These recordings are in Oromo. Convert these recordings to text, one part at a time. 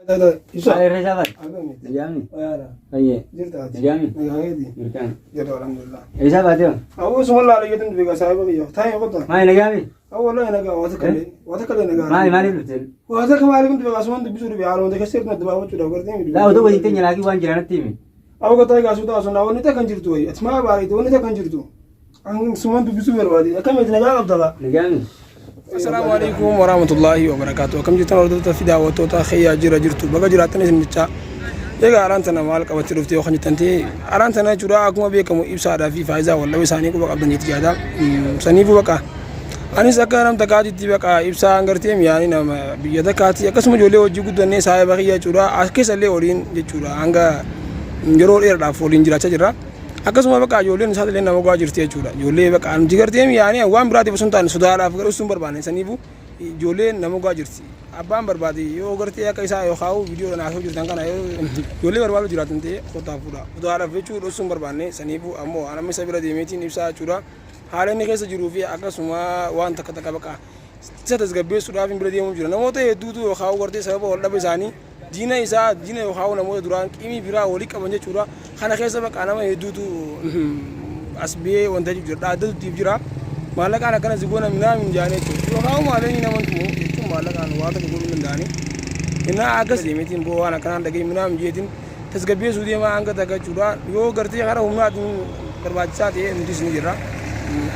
Ada resapan. Najami. Aye. Najami. Mirkan. Resapan tu. Aku semua lari kita tu juga saya bagi. Tanya aku tu. Mai najami. Aku walau nak wasa kali nak. Mai mari betul. Wasa kemarin kita juga semua tu bisu lebih alam. Dekat sih nak bawa cuda kerja. Lah itu betul ni lagi wan jalan tim. Aku kata yang asuh tahu, nawan itu kan jirtu. Semua bari itu, itu kan jirtu. Ang semua tu bisu berbadi. Akan macam nak apa tak? Najami. Assalamualaikum warahmatullahi wabarakatuh. Kam jitan ordu ta fida wa to ta khiya jira jirtu. Baga jiratan isin bicha. Yaga aranta na mal ka wati rufti wa khanjitanti. Aranta na jura kuma be kamu ibsa da fi faiza wallahi sani ko baka abdan yiti jada. Sani bu baka. Ani sakaram takati ti baka ibsa angarti mi yani na biyada kati akasmu jole wajju gudane sai baki ya jura akesale orin je jura anga njoro era da folin jira cha jira. Akasuma baka jole ni sadle na magwa jirti jura. Jole baka an jigarti mi yani wan brati basuntan sudara afgar usum barbane sani bu jole na magwa jirti. Abam barbadi yo garti ya kaisa yo khaw video na so jirtan kana yo jole barbalu jiratante khota pura. Sudara fechu usum barbane sani bu amo anami sabira de metin ibsa jura. Halen ni kaisa juru fi akasuma wan takata baka. Sata zgabe sudafin bradi mo jura. Namoto e dudu yo khaw garti sababa wala besani. Dina isa dina yo khaw na mo duran kimi bira wali kabanje chura khana kaisa baka na me dudu asbe wanda jura da dal tibjira malaka na kana zigona mina min jane to yo khaw malani na man tumo to malaka na wata ko min dani ina agas de metin bo wana kana daga mina min jedin tasgabe su de ma anga daga chura yo garti khara humna dun barbaji sa de ndis ni jira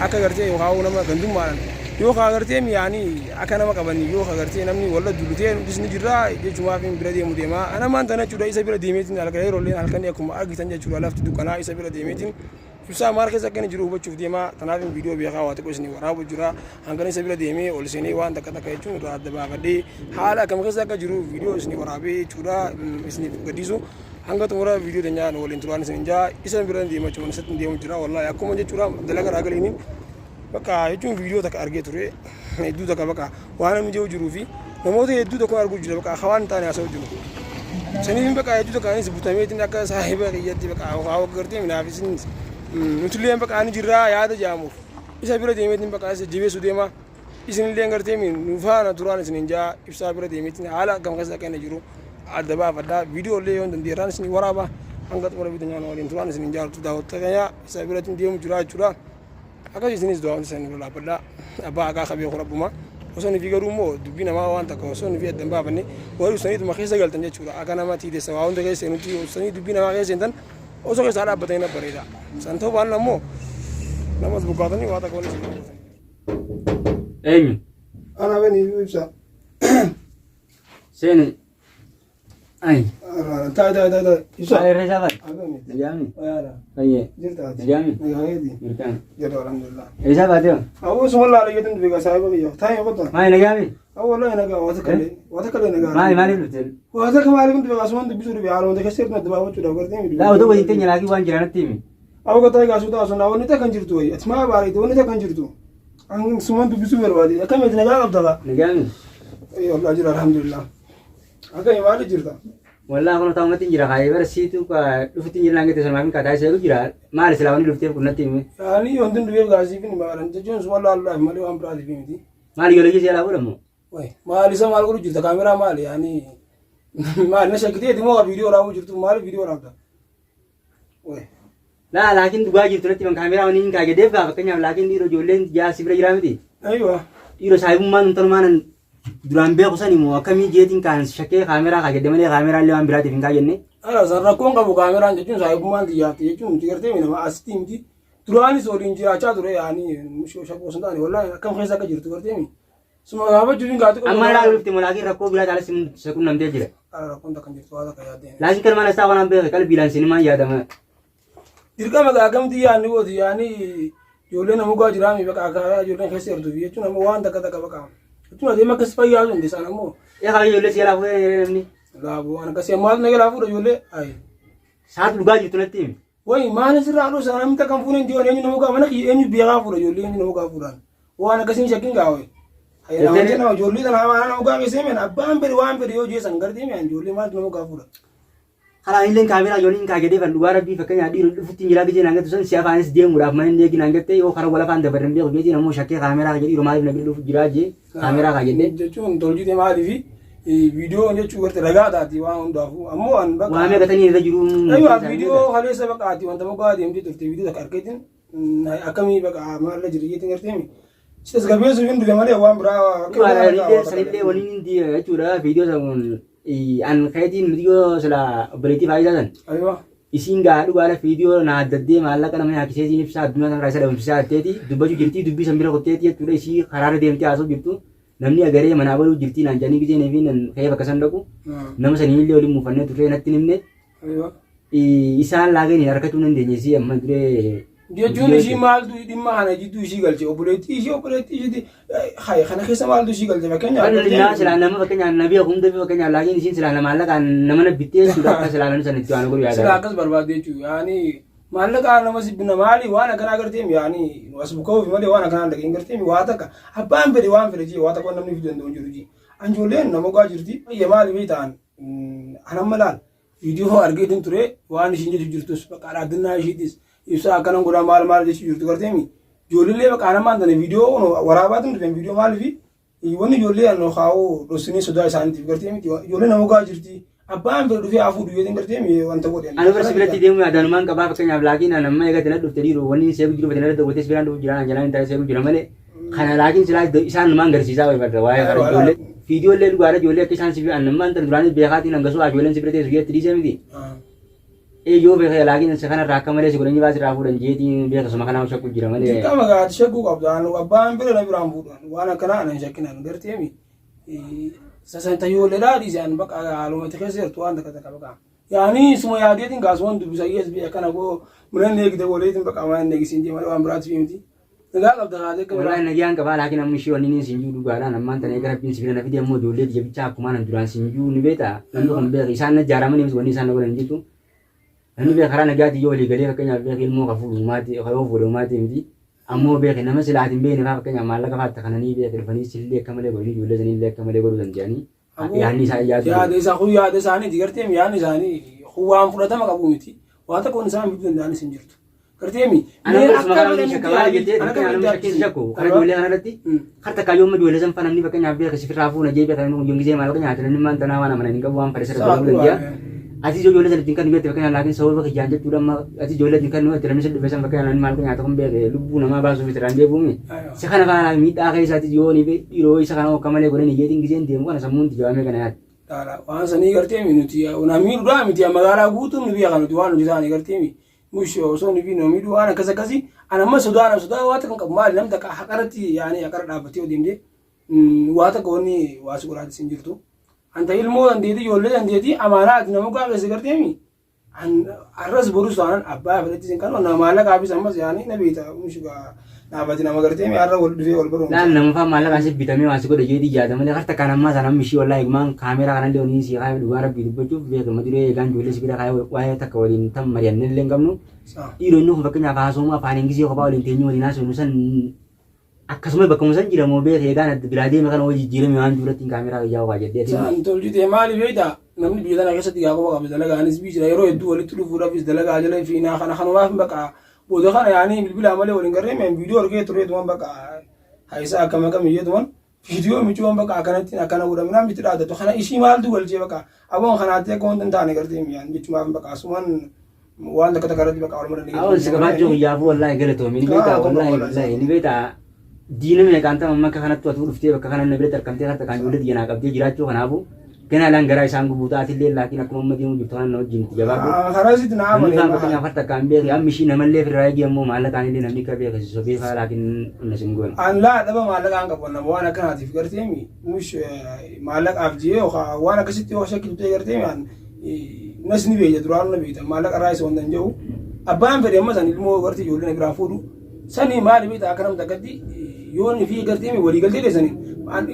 aka garti yo khaw na ma gandum malan yo kha garti mi yani aka na maka bani yo kha garti namni walla dulute ndis ni jira je juma fin brade mu de ma ana man tana chura isa bira de metin alka hero le alkan ya kuma agitan ja chura laftu dukana isa bira de metin Yusa marke sakene jiru bacu dia ma tanafin video biya kawat ko sini warabu jura angkane sabila deme ol sini wan takata kay chung ra da ba de hala kam kasa ka jiru video sini warabe chura sini gadiso hanga tumura video denya no lin turan senja isa biran di ma chuma sat ndi mo jura wallahi akko manje chura dalaga ragal ini baka chung video tak arge ture edu tak baka wana mi jiru fi no mo de edu tak argu jura baka khawan tane aso juru sini baka edu tak ani sebutame tin aka sahiba yati baka aw garte mi nafisin Nutulian baka ani jira ya da jamu isa bira de metin baka se jibe su de ma isin le ngarte min nufa na turana sininja isa bira de metin hala gam kasa kana jiru adaba fada video le yon de ran sini waraba angat wara bi danya no le turana sininja tu da hotta ya isa bira tin de mu jura jura aka sinis do on sen la pada aba aka khabi khurabuma osoni figaru mo dubina ma wanta ko osoni fi adamba bani waru sani ma khisa gal tanja jura aka na ma ti de sawa on de ke senuti osoni dubina ma ke sentan Oso ke sana batena parida. Santo ban namo. Namas bukatan ni wata ko ni. Emi. Ana beni ibsa. Seni. Ai. Ta. Ibsa. Ada resapan. Najami. Aye. Najami. Mirkan. Jado alhamdulillah. Resapan tu. Aku semua lari kita tu juga saya bagi. Tanya aku tu. Mai najami. Aku walau nak wasa kali nak. Mai mari betul. Wasa kemarin kita juga semua tu bisu lebih alam. Dekat sih nak bawa cuda kerja. Lah itu betul ni lagi wan jalan tim. Aku kata yang asuh tahu, nawan itu kan jirtu. Semua bari itu, itu kan jirtu. Ang semua tu bisu berbadi. Akan macam nak apa tak? Najami. Ya Allah jira alhamdulillah. Akan yang mana jirta? Wallah kalau tahu ngerti jira kaya bersih tu ka lufutin jira langit sama kami kata saya tu jira. Mari selawan lufutin pun nanti. Ani untuk dua gaji pun makan. Jadi semua Allah malu ampera di sini. Mari kalau lagi saya lalu mu. Wah, mali sama aku jirta kamera mali. Ani mali nasi kita itu mau video orang jirtu mali video orang tu. Wah. Lah, lakin dua jirtu nanti kamera ini kaget deh, kakaknya lakin di rojolen ya sibra jira mesti. Aiyah. Iro saya pun man termanan duran be kusani mo kami jetin kan shake kamera kaget deh mana kamera lewan berarti tinggal ni. Ala sarra ko ngabu kamera jadi saya pun man dia tu jadi jirte mina ma astim di. Turani sorin jira cha ture ani musho shako sendani wallahi kam khaisa ka jirtu karte mi. Semua apa jadi nggak tu. Amara lufti mo lagi rakko bila tala sim sekun nam dia jira. Ala rakko tak kan jirtu ada kayak deh. Lagi kan mana sawan am be kal bilan sinema ya dama. Dirka maga agam dia ni wo dia ni jole na muga jira mi baka aga jole khaisa erdu bi tu na mo wan taka baka. Tu na dia makas paya tu di sana mo. Ya kalau jole siapa ni? Lah bu anak kasih mal na gela fu jole ai. Saat luga jirtu nanti. Woi mana sih ralu sana minta kampunin dia ni muga mana ki ni biara fu jole ni muga fu dan. Wo anak kasih shaking gawe. Ai na wajah na jole na mana muga ke seme na bamberi wamberi yo je sangar di men jole mal na muga fu. Kalau ini kamera jolin kaget deh, luar bi fakirnya di lufutin jira bijin angkat tuh siapa anis dia murah main dia gini angkat teh, oh kalau bola pantai berhenti, oh jadi namu shakke kamera kaget di rumah nabi lufut jira aja, kamera kaget deh. Jadi cuma tolju dia mah di, video jechuun gartee ragaa taati waan hundaafu ammoo an bakka waan meeqatanii irra jiru aywa video kaleessa bakka ati wanta mugaa deemtee turte video takka argatin akkamii bakka maalla jiriyyeetiin garteemi sitas gabeessu hin dhufe malee waan biraa sanillee waliin hindi jechuudha video san an kayatiin video sila obboleettii faayidaa san aywa isiin gaa dhugaala video na addaddee maallaqa nama nyaakiseetiin ibsaa addunyaa kana isa dhabamsisaa jetteeti dubbachuu jirtii dubbii san bira kotteeti jechuudha isii karaarra deemtee haasoo jirtu namni agaree manaa baluu jirtii naan janii gizee neefi nan ka'ee bakka san dhaqu nama sanii illee waliin muufannee turree natti himne isaan laaganii harkachuu hin dandeenye isii amma duree jechuun ishii maaltu dhimma kana jidduu ishii galche obboleettii ishii haye kana keessa maaltu ishii galche fakkeenyaaf silaa nama fakkeenyaaf nabii hunda fi fakkeenyaaf laakiin isiin silaa maallaqaan nama na bittee suudha akka silaa namni san itti waan godhu yaada silaa akkas barbaadde jechuudha yaani maallaqaan nama sibbina maali waan akkanaa agarteemi yaani as bukka'uu fi malee waan akkanaa dhageen garteemi waa takka abbaan fedhe waan fedhe jee waa takka namni fiduu danda'u jiru jee anjoolleen nama gaa jirti biyya maali fi ta'an anamma laal viidiyoo argeetiin ture waan ishiin jechu jirtus bakka dhaaddannaa ishiitis ibsa akkanan godhaa maal jechuu jirtu garteemi ijoollee bakka anamaan tane viidiyoo waraabaatiin dhufeen viidiyoo maaliif wanni ijoollee anoo kaa'uu dhossinii sodaa isaaniitiif garteemi ijoollee nama gaa jirti abbaan fedhe dhufee afuu dhuyyeetiin garteemi wanta godhe ani barsi biratti deemu yaadanumaan qabaa fakkeenyaaf laakiin nama eegate na dhufte dhiiru wanni seeku jiru fatanii irratti gootee biraan dhufu jiraan jalaan ta'e seeku jira malee kana laakiin silaa isaan numaan garsiisaa barbaada waa'ee kana ijoollee viidiyoolee dhugaadha ijoollee akka isaan sibi annammaan tan duraan beekaatiin hangasuu ijoolleen si biratti sugeetti dhiisee miti yoo beekee laakiin isa kana raakka malee si godhanii baasii raafuudhaan jeetiin beekasuma kanaa shakku jira malee kama gaati shakku qabdaan abbaan bira na biraan fuudhan waan akkanaa ana hin shakkinaan garteemi sasan tayyooleedhaa dhiisaan bakka haalumatti keessa jirtu waan takka takka bakka yaani suma yaadeetiin gaasuwan dubbisa yes biyya kana koo munan eegde waleetiin bakka waan eegisiin jee malee waan biraatti fiimti nagaa qabda kaatee akka wallahi nagaan qabaa laakiin amma ishee wanni sinjuu dhugaadhaan ammaan tana eega rabbiin sibila nafi deemmoo ijoollee jabichaa akkuma nan duraan sinjuu ni beeta namni kun beeka isaan na jaaramanii wanni isaan na godhan jirtu namni beeka karaa nagaatti yoo walii galee fakkeenyaaf beeka ilmoo kafuudhu maatii kayoo fuudhu maatii miti ammoo beeka nama silaatiin beekne faa fakkeenyaaf maallaqa faatta kananii beeka dhufanii sillee akka malee godhanii ijoollee sanillee akka malee godhuu danda'anii yaadni isaa yaada isaa kun yaada isaaniiti garteemi yaadni isaanii waan fudhatama qabu miti waan takka waan isaan bituu danda'anis hin jirtu garteemi ana akka shakkamaa jettee nama shakkiin shakku kana ijoollee kanarratti harta kaayyooma ijoollee san fanamni fakkeenyaaf beeka sifirraa fuuna jee beeka namni kun gisee maallaqa nyaatan namni maan tanaa waan amananii qabu waan fadhiisa irra godhuu danda'a ati ijoollee san ittiin kan beekte fakkeenyaaf laakiin sababa kiyyaan jechuudha amma ati ijoollee ittiin kan nuti namni sadduufe san fakkeenyaaf namni maallaqa nyaata kun beeke lubbuu namaa baasuuf itti raan deebi'uumi isa kana faana miidhaa keessaati yoo ni dhiiroo isa kana akka malee godhanii jeetiin giseen deemu kana sammuun itti jawaamee kana yaadde. waan sanii garteemi nuti namni dhugaa miti magaalaa guutuun nu biyya kana nuti waan nuti taane garteemi mushi osoo nuti namni dhugaa waan akkas akkasii ana amma sodaa waa takka qabu maali namni takka haqaratti yaani haqara dhaabbatee yoo deemte waa takka wanni waa suquraatis hin jirtu anta ilmoo dandeetii ijoollee dandeetii amaanaati nama gaafesse garteemi arras borus taanan abbaa fedhattis hin kanu nama maallaqaafis ammas yaani na beeta mushigaa dhaabati nama garteemi har'a wal dhufee wal baruun laal nama faa maallaqa asii bitamee waan si godhe jeetii yaada malee harta kan ammaa sana mishii wallahi egumaan kaameeraa kanallee waliin si kaayee dhugaa rabbii dubbachuuf beekama duree eegaan ijoollee si bira kaayee waa'ee takka waliin tan mari'annillee hin qabnu dhiironni kun fakkeenyaaf haasawuma afaaniin gisee kophaa waliin teenyee waliin haasawnu san akkasuma bakka musan jiramoo beeka eegaan biraa deeme kana hojii jijjiirame waan duratti kaameeraa fayyaa waa jettee san tolchite maali beekta namni biyya tana keessatti gaa qofa qabe dalagaanis biijira yeroo hedduu walitti dhufuudhaafis dalagaa jala fiinaa kana kanumaaf bakka bodo kana yaani bilbila malee waliin garreeme viidiyoo argee tureetuman bakka haisaa akkam akkam iyyeetuman viidiyoo michuun bakka akkanatti akkana godhamu namni itti dhaadatu kana ishii maaltu galchee bakka aboon kanaatti akka wanta hin taane garteemi yaani jechumaaf bakka asuman waan takka takka irratti bakka waluma dandeenye. Awwan si gabaachuu guyyaafuu wallahi galatoomi ni beektaa wallahi ni beektaa diina meeqaan ta'an amma akka kanatti watuu dhuftee bakka kana na biratti argamtee harta kan ijoollee diinaa qabdee jiraachuu kanaafu gana lan garaa isaan gubuutaatillee laakiin akkuma amma deemu jirtu kana na wajjin itti jabaabu. Harasitti naa malee. Namni fakkeenyaaf harta kan beeke amma ishii namallee firraa eegi ammoo maallaqaan illee namni akka beekasisu beekaa laakiin inna sin goone. An laa dhaba maallaqaan qabu nama waan akkanaatiif garteemi mush maallaqaaf jee waan akkasitti yoo shakkitee garteemi an nas ni beeyya duraan na beeyta maallaqa irraa isa wanta hin jiru abbaan fedhe amma san ilmoo gartee ijoollee na biraa fuudhu sanii maali beeyta akka namta akkatti yoon fi garteemi walii galtee dheessanii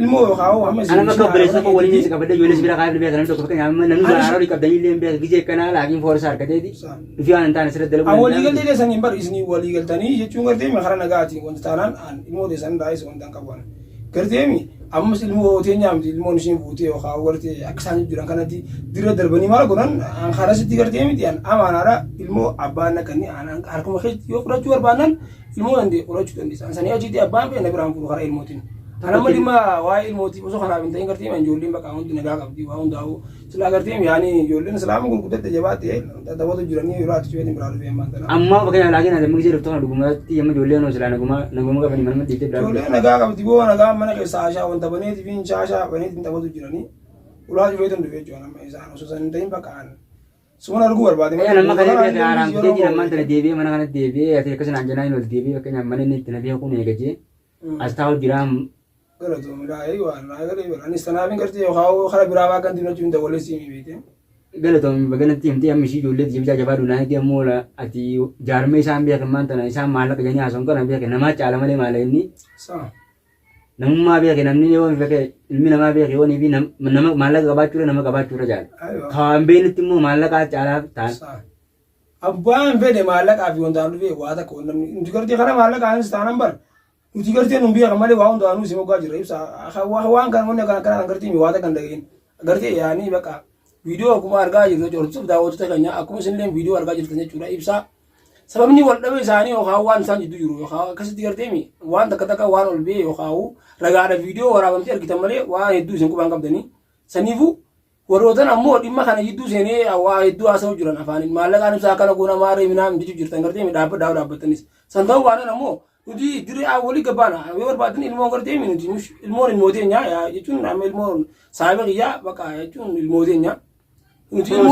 ilmoo yookaan amma ana bakka obboleessa koo waliin si qabadde ijoollee si bira kaayee beeka namni tokko fakkeenyaaf namni baaraarii qabdanii illee beeka gisee akkanaa laakiin foorisa harkateeti dhufii waan hin taane sirratti dalaguu danda'a. Walii galtee dheessanii bar isinii walii galtanii jechuun garteemi karaa nagaati wanta taanaan ilmoo dheessan raayisa wanta hin qaban garteemi ammas ilmoo teenyaa miti ilmoon ishiin fuutee yookaan wartee akka isaan jiran kanatti dirra darbanii maal godhan harasitti gartee miti amaanaadha ilmoo abbaan nakkanni harkuma keessatti yoo fudhachuu barbaadan ilmoo dandee fudhachuu dandeessan sanii achitti abbaan fe'ina biraan fuudhu karaa ilmootiin Kana madima waa'ee ilmootii osoo kanaaf hin ta'in gartee ijoolleen bakka hundi nagaa qabdi waa hundaa'u silaa gartee yaani ijoolleen islaama gurguddate jabaate taphatu jiranii yeroo ati cuutiin biraa dhufee maantana. Amma bakka laakiin adamma gisee dhuftoon dhugumatti amma ijoolleen silaa naguma qabanii mana dhiittee biraa. Ijoolleen nagaa qabdi boo nagaa mana keessa haashaa wanta baneetii fi shaashaa baneetii taphatu jiranii ulaa cuutiin dhufee jechuudha amma isaan osoo san hin ta'in bakka Semua orang luar berarti. Nama kalau dia orang kita jadi nama terdebi, mana kan terdebi, atau kesan anjana ini terdebi, makanya mana ini terdebi aku nih gaji. Asal diram. Kalau tu, muda ayu, kalau ini sekarang apa kerja? Kau kalau berapa kan tidak cuma boleh sih begitu. Kalau tu, bagaimana tim misi dulu dia bisa jawab dulu nanti dia mula, ati jarme sambil keman tanah, sambil malah kerjanya asal kan sambil nama cala malah ini. Nama biar kita namni orang biar ilmu nama biar kita ni nama malah kabar cura nama kabar cura jalan. Kambil itu mu malah kah cara tan. Abang bede malah kah avion dalu be wada kau namni. Jika dia kerana malah kah stan number. Jika dia numbi kamari wahun dalu semua kau jirai. Wahang kan mana kan kerti mi wada kan lagi. Kerti ya ni baka video aku marga jirai. Jor tu dah waktu terkanya aku mesti lem video marga jirai cura ibsa. Sebab ni walda be sani wan san itu juru. Kasih tiga temi. Wan tak wan olbe raga ada video orang mesti kita male wan itu sengku bangkap dani. Sanifu warotan ammo dimma kana itu sene awa itu asal juran afani. Malah kan misalkan aku nama mari minam di jujur tengger temi dapat tenis. Santau wana namo. Udi diri awali kebana. Wewer batin ilmu ngerti mi nuti ilmu dia ya. Itu nama ilmu saya ya baka itu ilmu dia. Nama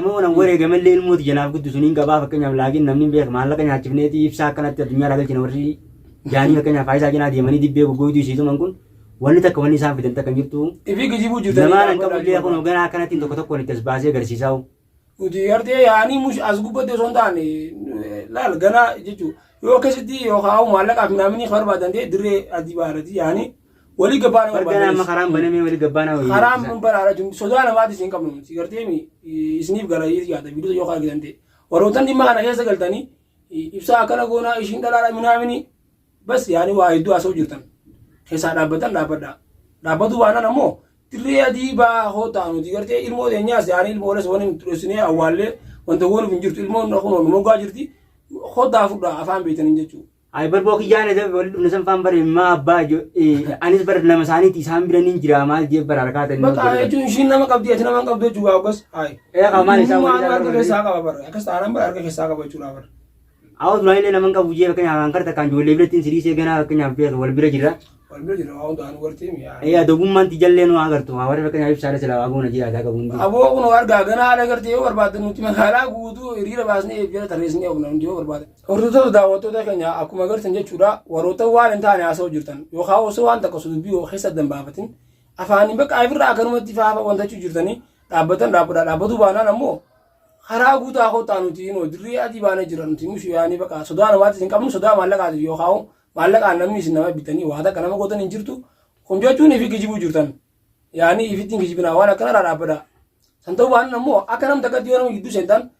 orang gore gamal ilmu tu jangan aku tu suning gabah fakirnya lagi namni biar malah kan hati ni ti ifsa kan hati dunia lagi cina wari jani fakirnya faizah jana dia mani dibbe go itu situ mangkun wanita kawani sampai tentang kan gitu. Ibu kejibu juta. Nama orang kamu dia aku nak gana akan hati untuk kotak kualitas bahasa garisisau. Uji artinya ya ani mus asgubat dia sontan ni lal gana jitu. Yo kesiti yo kau malah kami namini khabar badan dia dire adibarati yani. Wali gabana wargana makaram bane me wali gabana haram memperara jum sodana mati sing kamu sigarti mi isnif gara yi ada video yo kali gante warotan di mana ya segal tani ifsa kana gona ishin dalara minamini bas yani wa itu aso jurtan kesa dabatan dabatu wana namo tiriya di ba hota no digarti ilmo de nyas yani ilmo les wonin trusine awalle wonta wonu binjurtu ilmo no kono mo gajirti khoda fuda afam beten jechu ay berbok jane de nusan fambar ma bajo anis ber nama sani ti sambil ninjira mal je berarkat ni maka itu shin nama kabdi atna nama kabdi juga bas ay kamali sa wali ka sa ka bar ka staran bar ka sa ka ba chura bar aw nai le naman ka buje ka nya angkar ta kan jole letin siri se gana ka nya ber wal bira jira aw dan warti mi ya dogum man ti jalle no agar to awar ka nya sare sala agu na jira da ka bundu abo ko war ga gana ala garti war bad nu ti makala gudu rira basne bira taresne ogna ndio war bad ordo da wato da kanya aku magar tanje chura warota walan ta ne aso jurtan yo khawo so anta ko su biyo khisa dan babatin afani bak ay bira kan mati fa fa wanta jurtani dabatan dabadu bana namo kharagu ta ko tanu ti no diri adi bana jiran ti mushu yani baka sodana mati sin kam sodana malaka yo khawo malaka namni sin nama bitani wada kana ko tan injirtu konjo chuni fi gijibu jurtan yani ifitin gijibina wana kana dabada santo ban namo akanam daga diyo no yidu sentan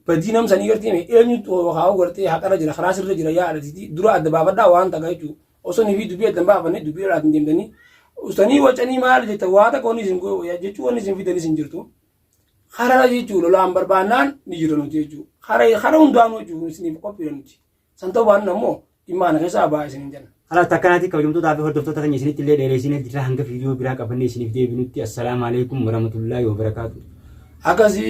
badinam sani garti me elni to khawo garti hakana jira kharasir jira ya alati dura adda babada wan daga ju oso ni vidu bi damba bane dubi rat ndimdani usani wachani mal jeta wada koni sin go ya jechu woni sin fidani sin jirtu khara jechu lo ambar banan ni jiro no jechu khara undano ju sin ko piranti santo ban namo imana kesa ba sin jan ala takanati kawjum to dabe hordofto takanya sin tille dere sin dira hanga video bira ka banne sin video binutti assalamu alaikum warahmatullahi wabarakatuh akasi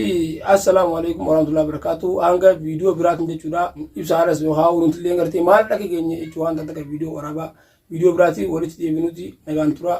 assalamu alaikum warahmatullahi wabarakatuh anga video bira kan jechuda ibsaras yo hawrun tille ngarti mal take genye chuan ta video waraba video birati wori ti binutti nagantura